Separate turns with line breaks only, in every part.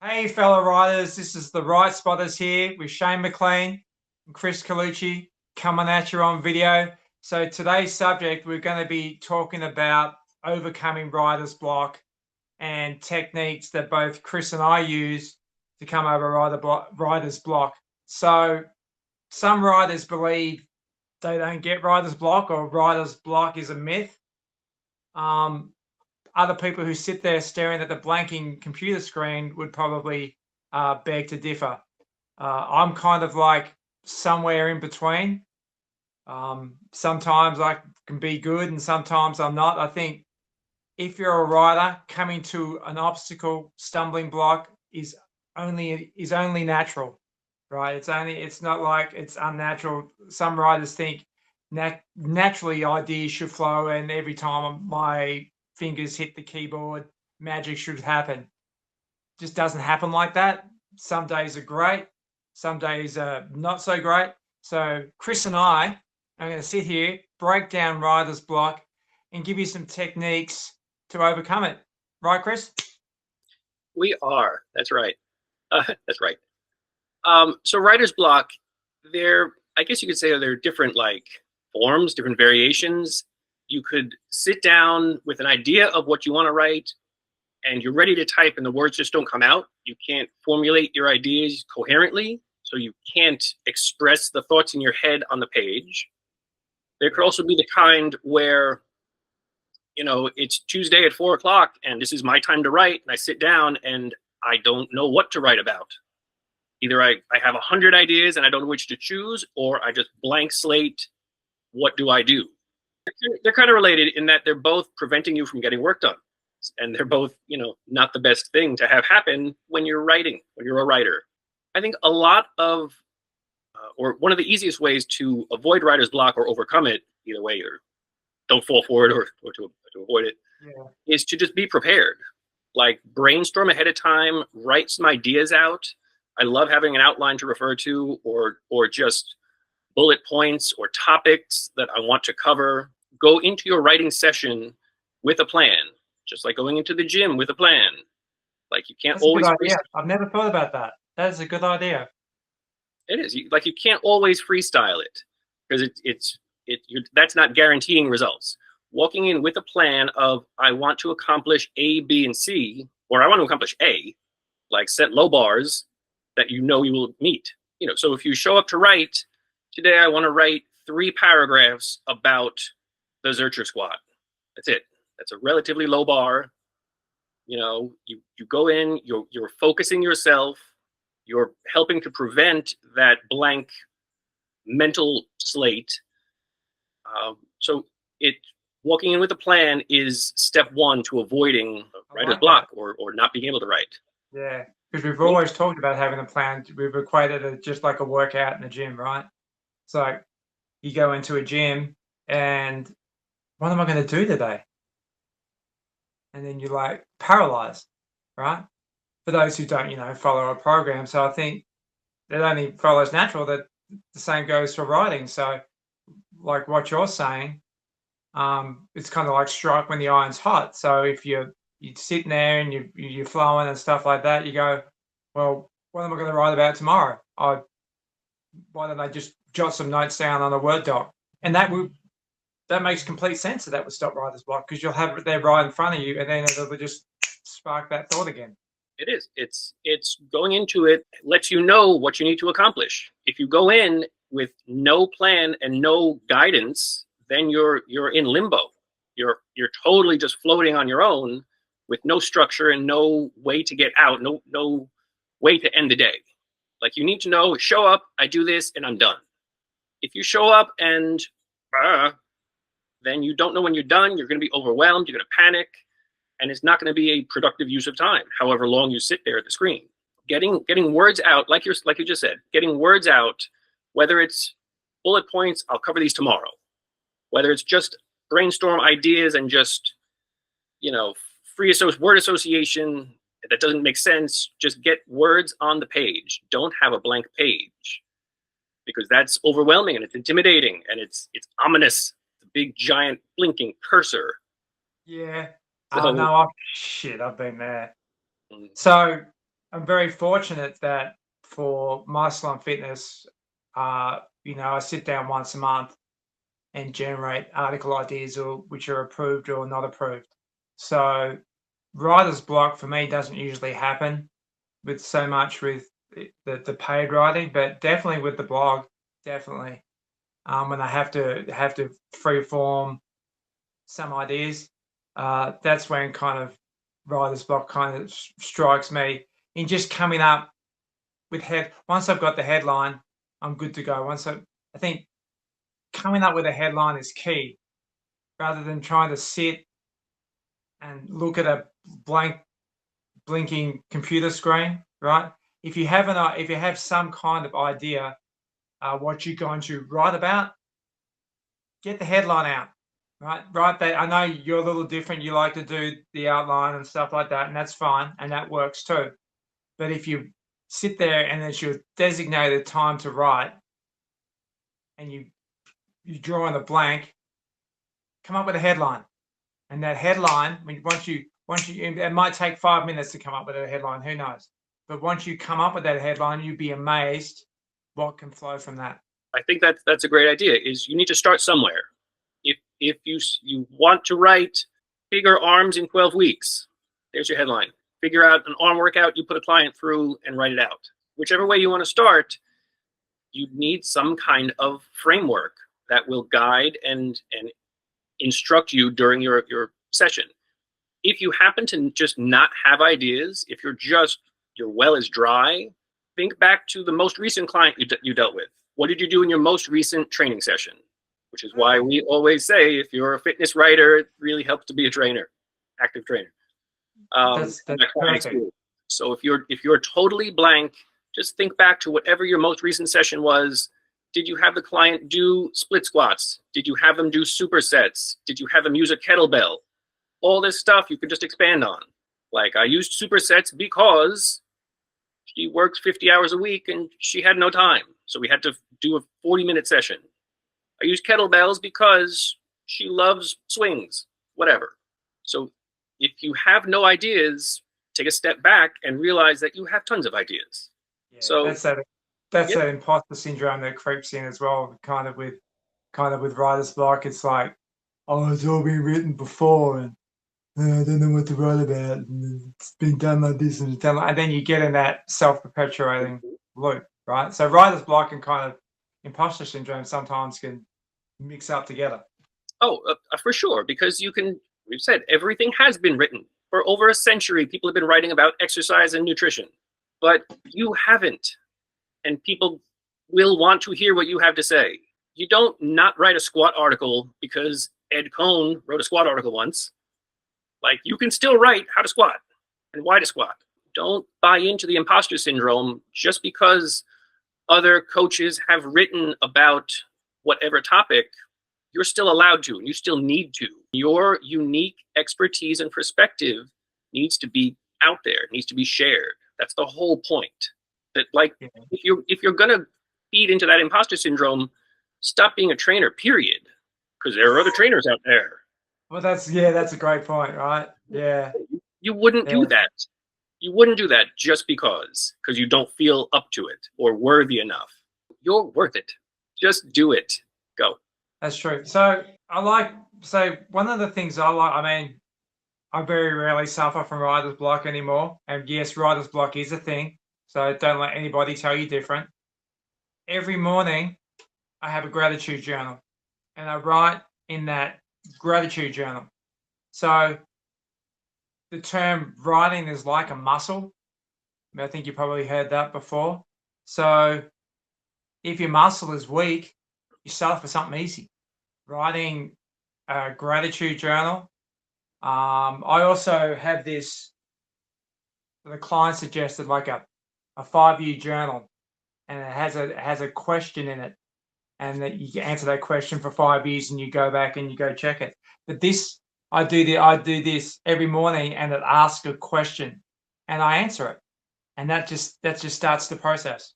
Hey, fellow writers, this is the Right Spotters here with Shane McLean and Chris Colucci coming at you on video. So today's subject, we're going to be talking about overcoming writer's block and techniques that both Chris and I use to come over writer's block. So some writers believe they don't get writer's block or writer's block is a myth. Other people who sit there staring at the blanking computer screen would probably beg to differ. I'm kind of like somewhere in between. Sometimes I can be good and sometimes I'm not. I think if you're a writer, coming to an obstacle, stumbling block is only natural, right? It's not like it's unnatural. Some writers think naturally ideas should flow, and every time my fingers hit the keyboard, magic should happen. Just doesn't happen like that. Some days are great, some days are not so great. So Chris and I are going to sit here, break down writer's block, and give you some techniques to overcome it. Right, Chris?
We are. That's right. That's right. So writer's block, I guess you could say there are different forms, different variations. You could sit down with an idea of what you want to write and you're ready to type and the words just don't come out. You can't formulate your ideas coherently, so you can't express the thoughts in your head on the page. There could also be the kind where, it's Tuesday at 4 o'clock and this is my time to write, and I sit down and I don't know what to write about. Either I have 100 ideas and I don't know which to choose, or I just blank slate, what do I do? They're kind of related in that they're both preventing you from getting work done. And they're both, not the best thing to have happen when you're writing, when you're a writer. I think a lot of, or one of the easiest ways to avoid writer's block or overcome it, either way, or don't fall for it or to avoid it, is to just be prepared. Like brainstorm ahead of time, write some ideas out. I love having an outline to refer to, or just bullet points or topics that I want to cover. Go into your writing session with a plan, just like going into the gym with a plan. Like you can't always.
That's a good idea. I've never thought about that. That is a good idea.
It is. You can't always freestyle it because that's not guaranteeing results. Walking in with a plan of I want to accomplish A, B, and C, or I want to accomplish A, like set low bars that you will meet. So if you show up to write, today I want to write 3 paragraphs about the Zercher squat. That's it. That's a relatively low bar. You go in, you're focusing yourself, you're helping to prevent that blank mental slate. So walking in with a plan is step 1 to avoiding writer's block or not being able to write.
Yeah, because we've always talked about having a plan. We've equated it just like a workout in the gym, right? So you go into a gym and what am I going to do today? And then you're paralyzed, right? For those who don't, follow a program. So I think it only follows natural that the same goes for writing. So like what you're saying, it's kind of like strike when the iron's hot. So if you're sitting there and you're flowing and stuff like that, you go, well, what am I going to write about tomorrow? Why don't I just jot some notes down on a Word doc? And that makes complete sense that would stop writer's block because you'll have it there right in front of you, and then it'll just spark that thought again. It is.
It's going into it lets you know what you need to accomplish. If you go in with no plan and no guidance, then you're in limbo. You're totally just floating on your own with no structure and no way to get out, no way to end the day. Like you need to know, show up, I do this, and I'm done. If you show up and then you don't know when you're done, you're going to be overwhelmed, you're going to panic, and it's not going to be a productive use of time, however long you sit there at the screen. Getting words out, like you just said, getting words out, whether it's bullet points, I'll cover these tomorrow, whether it's just brainstorm ideas and just, word association that doesn't make sense, just get words on the page. Don't have a blank page because that's overwhelming and it's intimidating and it's ominous. The big giant blinking cursor.
Yeah. Oh no, I've been there. So I'm very fortunate that for Muscle and Fitness, you know, I sit down once a month and generate article ideas which are approved or not approved. So writer's block for me doesn't usually happen with so much with the paid writing, but definitely with the blog, definitely. When I have to free form some ideas, that's when kind of writer's block kind of strikes me in just coming up with once I've got the headline, I'm good to go. I think coming up with a headline is key rather than trying to sit and look at a blinking computer screen, right? If you have some kind of idea what you're going to write about, get the headline out, right? Right. I know you're a little different. You like to do the outline and stuff like that, and that's fine, and that works too. But if you sit there and it's your designated time to write, and you draw in a blank, come up with a headline, and that headline, once you, it might take 5 minutes to come up with a headline. Who knows? But once you come up with that headline, you'd be amazed what can flow from that.
I think that's a great idea. Is you need to start somewhere. If you want to write bigger arms in 12 weeks, there's your headline. Figure out an arm workout you put a client through and write it out. Whichever way you want to start, you need some kind of framework that will guide and instruct you during your session. If you happen to just not have ideas, if your well is dry, think back to the most recent client you dealt with. What did you do in your most recent training session? Which is why we always say, if you're a fitness writer, it really helps to be a trainer, active trainer.
That's perfect.
So if you're totally blank, just think back to whatever your most recent session was. Did you have the client do split squats? Did you have them do supersets? Did you have them use a kettlebell? All this stuff you could just expand on. Like, I used supersets because she works 50 hours a week and she had no time. So we had to do a 40-minute session. I use kettlebells because she loves swings, whatever. So if you have no ideas, take a step back and realize that you have tons of ideas.
Yeah, so that's that imposter syndrome that creeps in as well, kind of with writer's block. It's like, oh, it's all been written before and I don't know what to write about. And it's been done like this and it's done like, and then you get in that self-perpetuating loop, right? So writer's block and kind of imposter syndrome sometimes can mix up together.
Oh, for sure, because we've said everything has been written. For over a century, people have been writing about exercise and nutrition, but you haven't. And people will want to hear what you have to say. You don't not write a squat article because Ed Cohn wrote a squat article once. Like, you can still write how to squat and why to squat. Don't buy into the imposter syndrome just because other coaches have written about whatever topic. You're still allowed to, and you still need to. Your unique expertise and perspective needs to be out there, needs to be shared. That's the whole point. That, like, if you're gonna feed into that imposter syndrome, stop being a trainer, period. Because there are other trainers out there.
Well, that's a great point, right? Yeah.
You wouldn't do that. You wouldn't do that just because you don't feel up to it or worthy enough. You're worth it. Just do it. Go.
That's true. So one of the things I mean, I very rarely suffer from writer's block anymore. And yes, writer's block is a thing. So don't let anybody tell you different. Every morning, I have a gratitude journal. And I write in that gratitude journal. So the term writing is like a muscle. I think you probably heard that before. So if your muscle is weak, you start off with something easy. Writing a gratitude journal. I also have this, the client suggested, like a 5-year journal, and it has a question in it, and that you answer that question for 5 years and you go back and you go check it. But this, I do this every morning, and it asks a question and I answer it. And that just starts the process.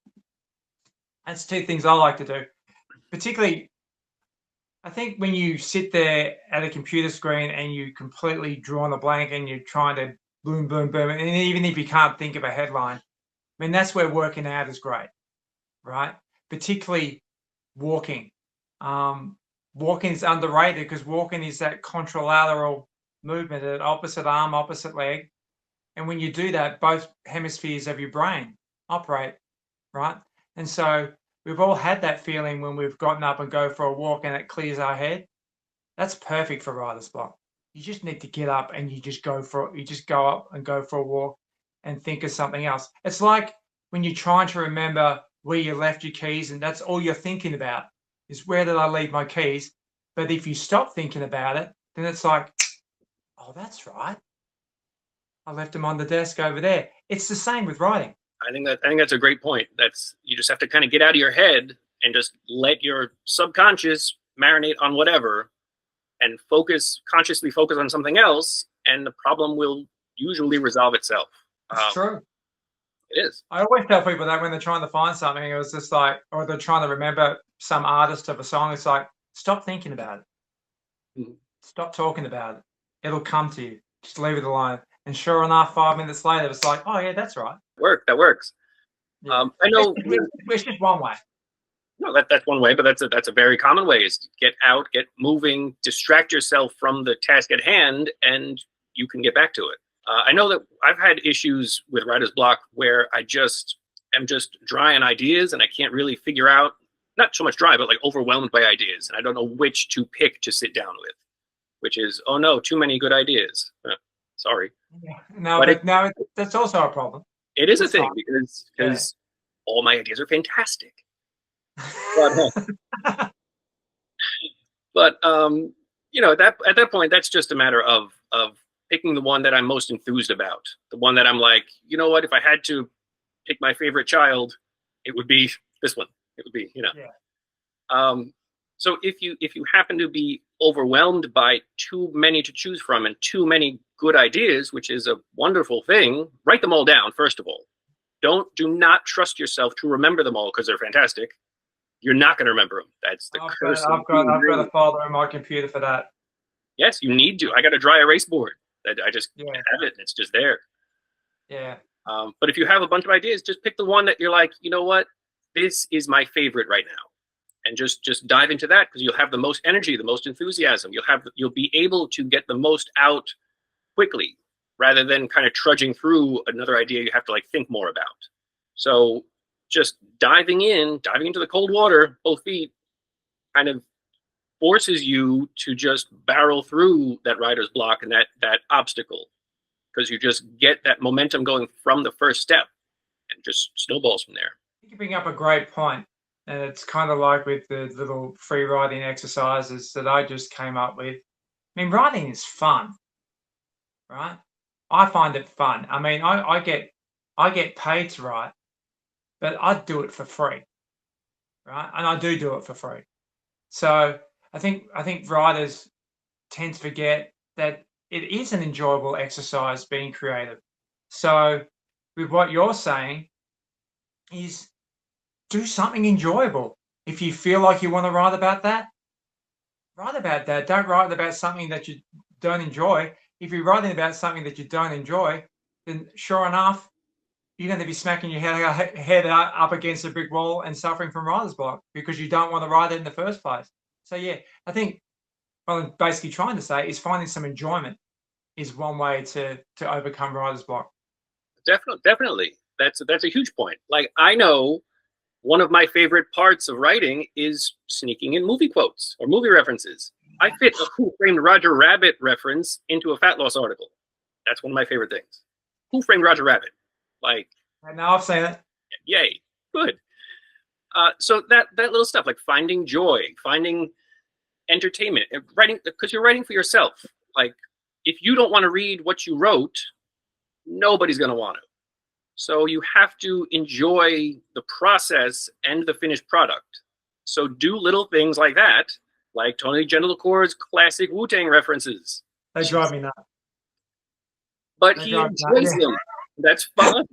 That's 2 things I like to do. Particularly, I think when you sit there at a computer screen and you completely draw on a blank and you're trying to boom, boom, boom, and even if you can't think of a headline, I mean, that's where working out is great, right? Particularly walking. Walking is underrated because walking is that contralateral movement at opposite arm, opposite leg. And when you do that, both hemispheres of your brain operate, right? And so we've all had that feeling when we've gotten up and go for a walk and it clears our head. That's perfect for writer's block. You just need to get up and you just go up and go for a walk and think of something else. It's like when you're trying to remember where you left your keys and that's all you're thinking about is where did I leave my keys? But if you stop thinking about it, then it's like, oh, that's right. I left them on the desk over there. It's the same with writing.
I think that's a great point. You just have to kind of get out of your head and just let your subconscious marinate on whatever and consciously focus on something else, and the problem will usually resolve itself.
It's true.
It is.
I always tell people that when they're trying to find something, it was just like, or they're trying to remember some artist of a song, it's like, stop thinking about it.
Mm-hmm.
Stop talking about it. It'll come to you. Just leave it alone. And sure enough, 5 minutes later, it's like, oh yeah, that's right.
That works.
Yeah.
I know.
It's just one way.
No, that's one way, but that's a very common way, is to get out, get moving, distract yourself from the task at hand, and you can get back to it. I know that I've had issues with writer's block where I just am just dry on ideas and I can't really figure out, not so much dry, but like overwhelmed by ideas. And I don't know which to pick to sit down with, which is, oh no, too many good ideas. Sorry.
Yeah. No, that's also a problem.
It is a thing because all my ideas are fantastic. But you know, at that point, that's just a matter of picking the one that I'm most enthused about, the one that I'm like, you know what, if I had to pick my favorite child, it would be this one. It would be, you know.
Yeah.
So if you happen to be overwhelmed by too many to choose from and too many good ideas, which is a wonderful thing, write them all down first of all. Do not trust yourself to remember them all because they're fantastic. You're not going to remember them. That's the curse.
I've got a folder on my computer for that.
Yes, you need to. I got a dry erase board. I just have it. It's just there.
Yeah.
But if you have a bunch of ideas, just pick the one that you're like, you know what, this is my favorite right now, and just dive into that because you'll have the most energy, the most enthusiasm. You'll be able to get the most out quickly, rather than kind of trudging through another idea you have to like think more about. So just diving into the cold water, both feet, kind of forces you to just barrel through that writer's block and that obstacle, because you just get that momentum going from the first step and just snowballs from there.
You bring up a great point, and it's kind of like with the little free writing exercises that I just came up with. I mean, writing is fun, right? I find it fun. I mean, I get paid to write, but I do it for free, right? And I do it for free. So I think writers tend to forget that it is an enjoyable exercise being creative. So with what you're saying is do something enjoyable. If you feel like you want to write about that, write about that. Don't write about something that you don't enjoy. If you're writing about something that you don't enjoy, then sure enough, you're going to be smacking your head up against a brick wall and suffering from writer's block because you don't want to write it in the first place. So yeah, I think what I'm basically trying to say is finding some enjoyment is one way to overcome writer's block.
Definitely. That's a huge point. Like, I know one of my favorite parts of writing is sneaking in movie quotes or movie references. I fit a Who Framed Roger Rabbit reference into a fat loss article. That's one of my favorite things. Who Framed Roger Rabbit? Like,
and now I've seen it.
Yay, good. So that little stuff, like finding joy, finding entertainment, and writing, because you're writing for yourself. Like, if you don't want to read what you wrote, nobody's going to want to. So you have to enjoy the process and the finished product. So do little things like that, like Tony Gentlecore's classic Wu-Tang references.
They drive me nuts.
But he enjoys them. That's fun.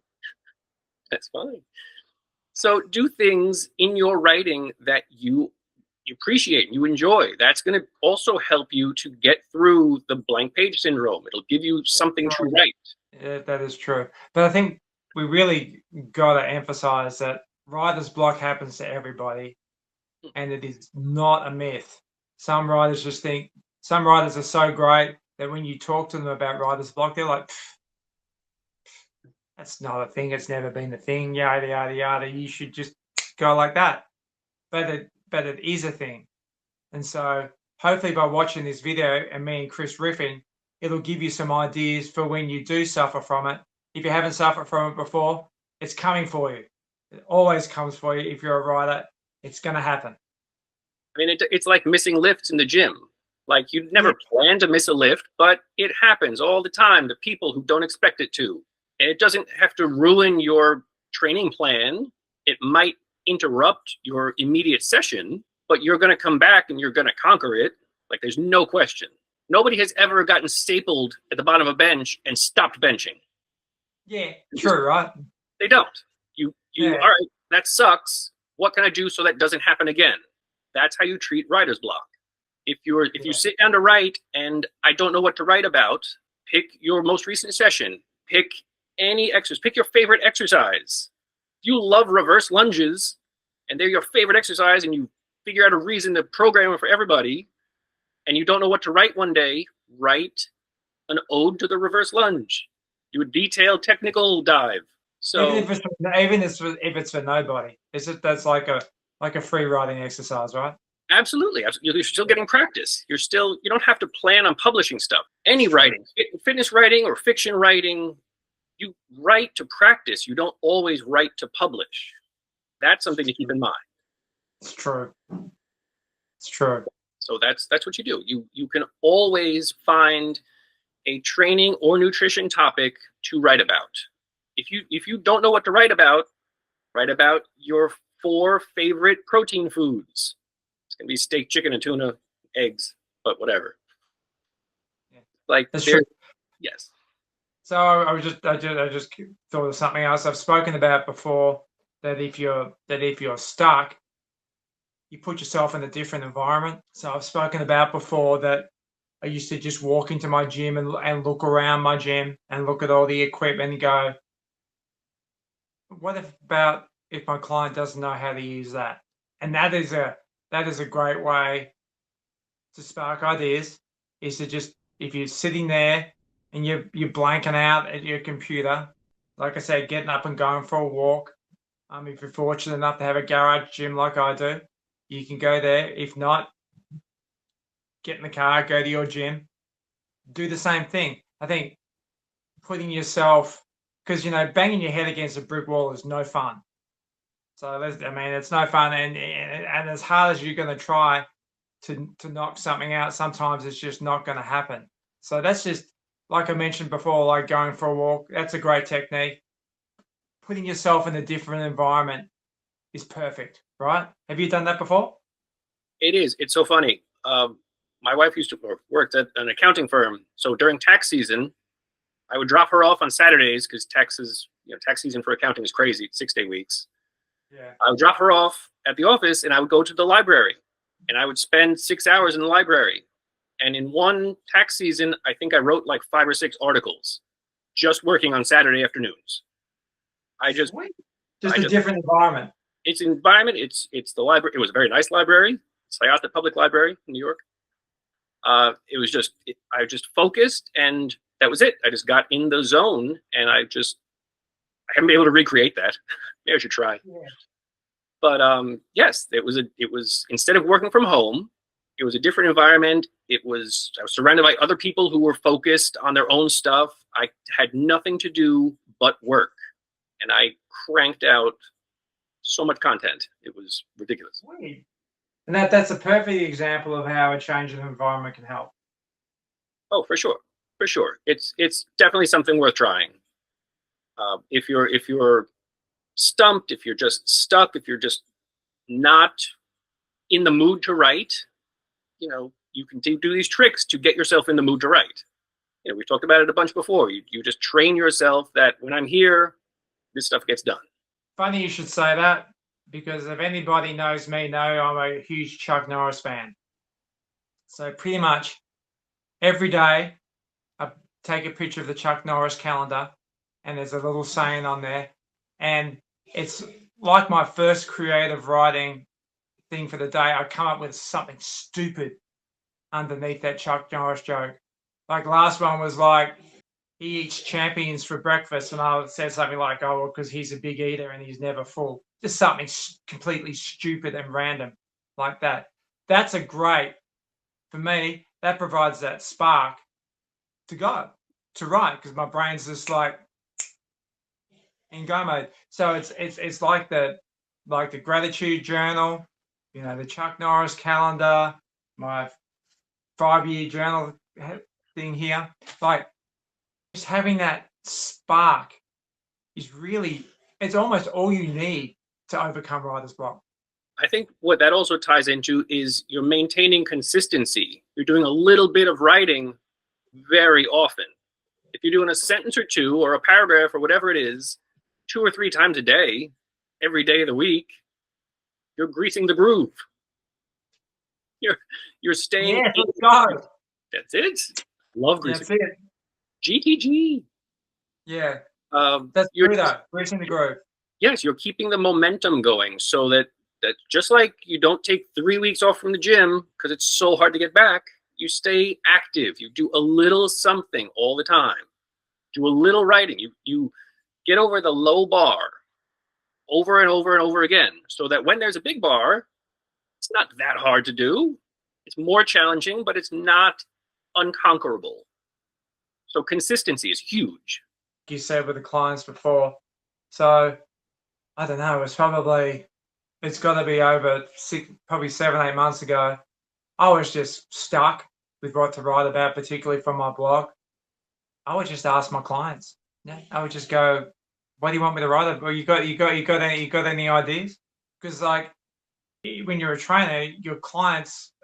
That's fine. So do things in your writing that you appreciate, you enjoy. That's going to also help you to get through the blank page syndrome. It'll give you something to write.
Yeah, that is true. But I think we really got to emphasize that writer's block happens to everybody, and it is not a myth. Some writers just think, some writers are so great that when you talk to them about writer's block, they're like, that's not a thing. It's never been a thing. Yada yada yada. You should just go like that. But it is a thing. And so hopefully by watching this video and me and Chris riffing, it'll give you some ideas for when you do suffer from it. If you haven't suffered from it before, it's coming for you. It always comes for you. If you're a writer, it's going to happen.
I mean, it's like missing lifts in the gym. Like you'd never plan to miss a lift, but it happens all the time to people who don't expect it to. And it doesn't have to ruin your training plan. It might interrupt your immediate session, but you're going to come back and you're going to conquer it. Like there's no question. Nobody has ever gotten stapled at the bottom of a bench and stopped benching.
Yeah, true, right?
They don't. All right, that sucks. What can I do so that doesn't happen again? That's how you treat writer's block. If you sit down to write and I don't know what to write about, pick your most recent session. Pick any exercise. Pick your favorite exercise. If you love reverse lunges and they're your favorite exercise and you figure out a reason to program it for everybody and you don't know what to write one day, write an ode to the reverse lunge. Do a detailed technical dive. So
even if it's for nobody, that's like a free writing exercise, right?
Absolutely. You're still getting practice. You don't have to plan on publishing stuff. Any writing, fitness writing or fiction writing, you write to practice. You don't always write to publish. That's something to keep in mind.
It's true. It's true.
So that's what you do. You can always find a training or nutrition topic to write about. If you don't know what to write about your 4 favorite protein foods. It's gonna be steak, chicken, and tuna, eggs, but whatever.
Yeah.
Like
that's true.
Yes.
So I just thought of something else I've spoken about before. That if you're stuck, you put yourself in a different environment. So I've spoken about before that I used to just walk into my gym and look around my gym and look at all the equipment and go, what about if my client doesn't know how to use that? And that is a great way to spark ideas, is to just, if you're sitting there and you're blanking out at your computer, like I said, getting up and going for a walk. If you're fortunate enough to have a garage gym like I do, you can go there. If not, get in the car, go to your gym, do the same thing. I think putting yourself, because banging your head against a brick wall is no fun. So it's no fun, and as hard as you're going to try to knock something out, sometimes it's just not going to happen. So that's just, like I mentioned before, like going for a walk. That's a great technique. Putting yourself in a different environment is perfect, right? Have you done that before?
It is. It's so funny. My wife worked at an accounting firm, so during tax season, I would drop her off on Saturdays because tax season for accounting is crazy. It's 6-day weeks.
Yeah.
I would drop her off at the office and I would go to the library and I would spend 6 hours in the library. And in one tax season, I think I wrote like 5 or 6 articles just working on Saturday afternoons. A
different environment.
It's an environment. It's the library. It was a very nice library. Sayata Public Library in New York. I just focused and that was it. I just got in the zone and I haven't been able to recreate that. Maybe I should try. Yeah. But yes, it was instead of working from home, it was a different environment. I was surrounded by other people who were focused on their own stuff. I had nothing to do but work. And I cranked out so much content. It was ridiculous.
And that's a perfect example of how a change in environment can help.
Oh, for sure. For sure. It's definitely something worth trying. If you're stumped, if you're just stuck, if you're just not in the mood to write, you can do these tricks to get yourself in the mood to write. We talked about it a bunch before. You just train yourself that when I'm here, this stuff gets done.
Funny you should say that, because if anybody knows me, I'm a huge Chuck Norris fan. So pretty much every day I take a picture of the Chuck Norris calendar and there's a little saying on there, and it's like my first creative writing thing for the day. I come up with something stupid underneath that Chuck Norris joke. Like last one was like, he eats champions for breakfast, and I said something like, oh, well, because he's a big eater and he's never full. Just something completely stupid and random like that. That's a great, for me, that provides that spark to go, to write, because my brain's just like in go mode. So it's like the gratitude journal, you know, the Chuck Norris calendar, my 5-year journal thing here. Like, just having that spark is really, it's almost all you need to overcome writer's block.
I think what that also ties into is you're maintaining consistency. You're doing a little bit of writing very often. If you're doing a sentence or two or a paragraph or whatever it is, 2 or 3 times a day, every day of the week, you're greasing the groove. You're staying.
Yeah, let's go.
That's it. Love greasing.
That's it.
GTG.
Yeah.
That's
true though. Greasing the groove.
Yes, you're keeping the momentum going so that just like you don't take 3 weeks off from the gym because it's so hard to get back, you stay active. You do a little something all the time. Do a little writing. You get over the low bar over and over and over again so that when there's a big bar, it's not that hard to do. It's more challenging, but it's not unconquerable. So consistency is huge.
You said with the clients before. So I don't know, it's got to be over probably 7-8 months ago. I was just stuck with what to write about, particularly from my blog. I would just ask my clients. Yeah, I would just go, "What do you want me to write about? Well, you got any ideas?" Because like when you're a trainer,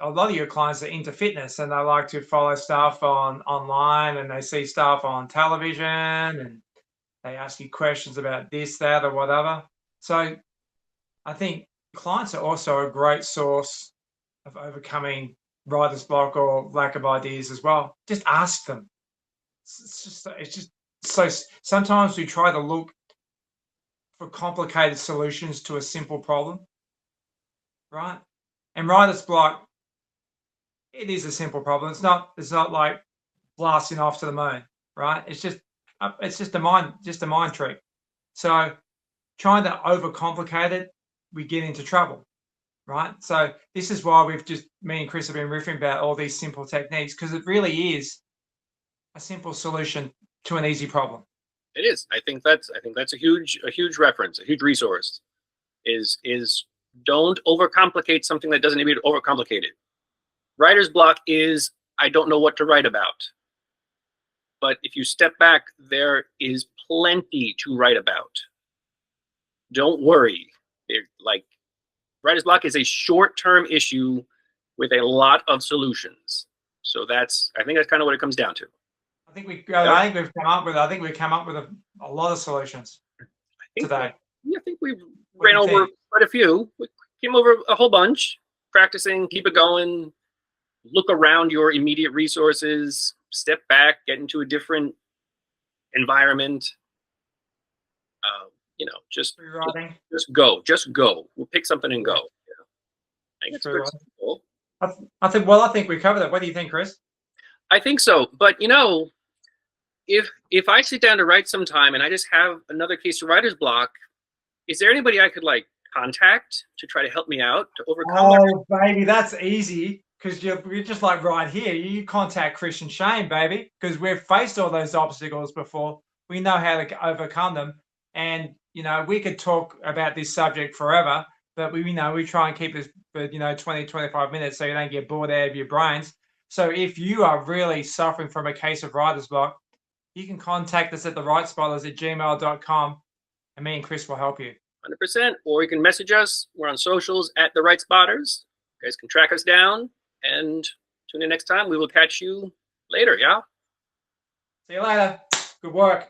a lot of your clients are into fitness and they like to follow stuff online, and they see stuff on television and they ask you questions about this, that, or whatever. So I think clients are also a great source of overcoming writer's block or lack of ideas as well. Just ask them. It's just so sometimes we try to look for complicated solutions to a simple problem, right? And writer's block, it is a simple problem. It's not like blasting off to the moon, right? It's just a mind trick. So trying to overcomplicate it, we get into trouble, right? So this is why me and Chris have been riffing about all these simple techniques, because it really is a simple solution to an easy problem.
It is. I think that's a huge reference, a huge resource. Is don't overcomplicate something that doesn't need to be overcomplicated. Writer's block is I don't know what to write about. But if you step back, there is plenty to write about. Don't worry. Like, writer's block is a short-term issue with a lot of solutions. So I think that's kind of what it comes down to.
I think we've come up with a lot of solutions today.
I think we've ran over quite a few. We came over a whole bunch, practicing, keep it going, look around your immediate resources, step back, get into a different environment. Just go. We'll pick something and go. I think it's pretty simple.
I think we covered it. What do you think, Chris?
I think so. But if I sit down to write sometime and I just have another case of writer's block, is there anybody I could contact to try to help me out to overcome?
Oh, baby, that's easy, because you're just like right here. You contact Chris and Shane, baby, because we've faced all those obstacles before. We know how to overcome them, and we could talk about this subject forever, but we try and keep this for 20-25 minutes so you don't get bored out of your brains. So if you are really suffering from a case of writer's block, you can contact us at therightspotters@gmail.com, and me and Chris will help you.
100%. Or you can message us. We're on socials at The Right Spotters. You guys can track us down, and tune in next time. We will catch you later, yeah?
See you later. Good work.